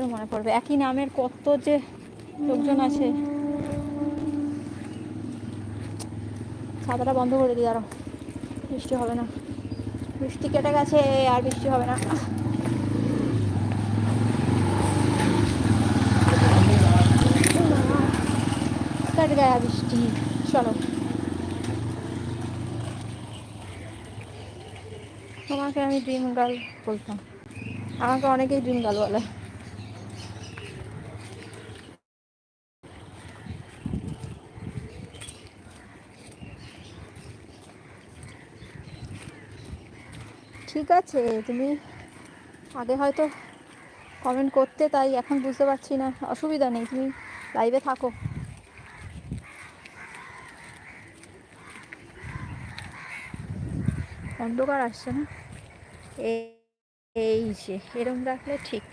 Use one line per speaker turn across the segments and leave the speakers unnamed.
করে মনে পড়বে? একই নামের কত যে লোকজন আছে। ছাতাটা বন্ধ করে দিই, আরো বৃষ্টি হবে না। বৃষ্টি কেটে গেছে, আর বৃষ্টি হবে না। কেটে গেছে বৃষ্টি। চলো, তোমাকে আমি ড্রিম গার্ল বলতাম, আমাকে অনেকেই ড্রিম গার্ল বলে। ঠিক আছে, তুমি আগে হয়তো কমেন্ট করতে, তাই এখন বুঝতে পারছি না, অসুবিধা নেই, তুমি লাইভে থাকো। অন্ধকার আসছে না? এই যে এরম রাখলে ঠিক।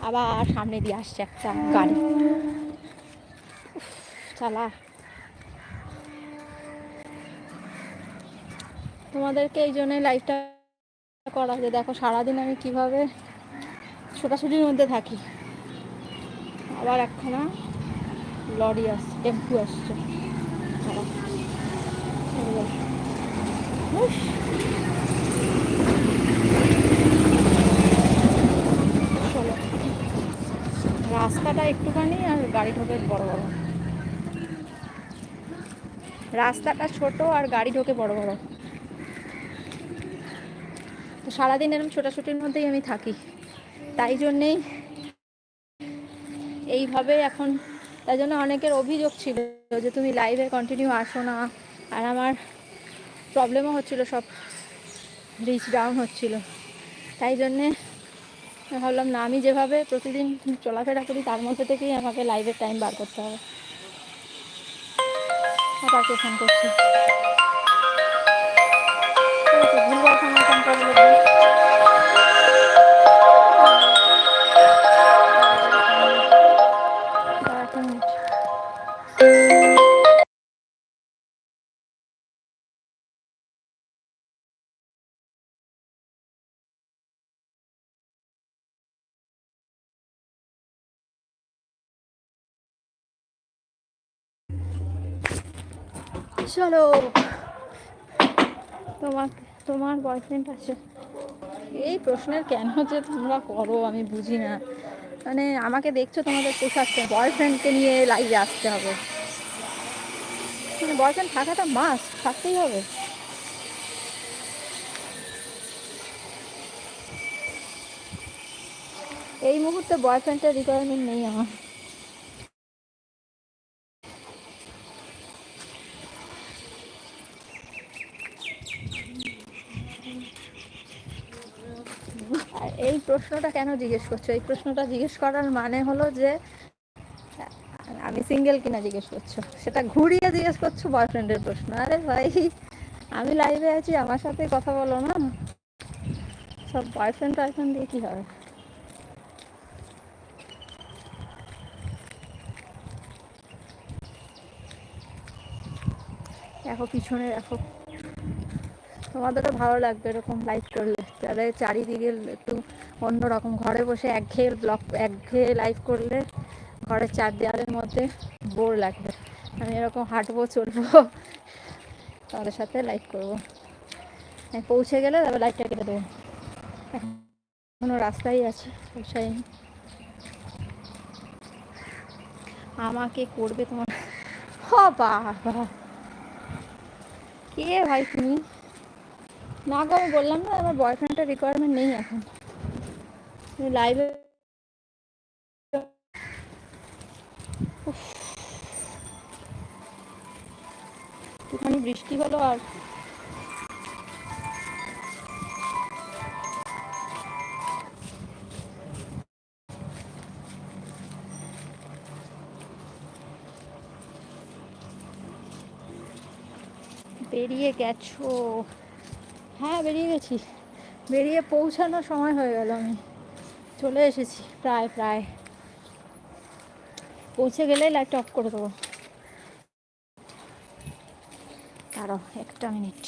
আবার সামনে দিয়ে আসছে একটা গাড়ি, চালা। তোমাদেরকে এই জন্যই লাইভটা করা, যে দেখো সারাদিন আমি কিভাবে ছোটাছুটির মধ্যে থাকি। আবার একখানা লরি আসছে, টেম্পু আসছে। চলো, রাস্তাটা একটুখানি আর গাড়ি ঢোকে বড় বড়, রাস্তাটা ছোট আর গাড়ি ঢোকে বড় বড়। তো সারাদিন এরকম ছোটাছুটির মধ্যেই আমি থাকি, তাই জন্যেই এইভাবে এখন। তাই জন্য অনেকের অভিযোগ ছিল যে তুমি লাইভে কন্টিনিউ আসো না, আর আমার প্রবলেমও হচ্ছিলো, সব রিচ ডাউন হচ্ছিলো। তাই জন্যে ভাবলাম না, আমি যেভাবে প্রতিদিন চলাফেরা করি তার মধ্যে থেকেই আমাকে লাইভের টাইম বার করতে হবে। আবার কে ফোন করছি? ভুলবার সময় ফোন করে বলবো। চলো, তোমার বয়ফ্রেন্ড আছে? এই প্রশ্নের কেন যে তোমরা করো আমি বুঝি না। মানে আমাকে দেখছো, তোমাদের পোষাচ্ছে বয়ফ্রেন্ডকে নিয়ে লাইভে আসতে হবে? মানে বয়ফ্রেন্ড থাকাটা মাস্ট, থাকতেই হবে। এই মুহূর্তে বয়ফ্রেন্ডের রিকোয়ারমেন্ট নেই আমার। আর এই প্রশ্নটা কেন জিজ্ঞেস করছো? এই প্রশ্নটা জিজ্ঞেস করার মানে হলো যে আমি সিঙ্গেল কিনা জিজ্ঞেস করছো, সেটা ঘুরিয়ে জিজ্ঞেস করছো বয়ফ্রেন্ডের প্রশ্ন। আরে ভাই, আমি লাইভে আছি, আমার সাথে কথা বলো না, সব বয়ফ্রেন্ড টয়ফ্রেন্ড দিয়ে কী হবে? দেখো পিছনে, দেখো, তোমাদেরও ভালো লাগবে এরকম লাইভ করলে, তাহলে চারিদিকে একটু অন্যরকম। ঘরে বসে একঘেয়ে লাইভ করলে ঘরের চার দেওয়ালের মধ্যে বোর লাগবে। আমি এরকম হাঁটবো, চলবো, তোমাদের সাথে লাইভ করবো। পৌঁছে গেলে তারপর লাইভটা কেটে দেবো। এখনো রাস্তায় আছি, পৌঁছাইনি। আমাকে করবে তোমার? বাবা, কে ভাই তুমি? না গো, আমি বললাম না আমার বয়ফ্রেন্ডের রিকোয়ারমেন্ট নেই এখন। লাইভে একটুখানি বৃষ্টি হলো আর বেরিয়ে গেছো? হ্যাঁ, বেরিয়ে গেছি। বেরিয়ে পৌঁছানোর সময় হয়ে গেল, আমি চলে এসেছি প্রায় প্রায়। পৌঁছে গেলেই লাইটটা অফ করে দেবো। দাঁড়াও একটা মিনিট।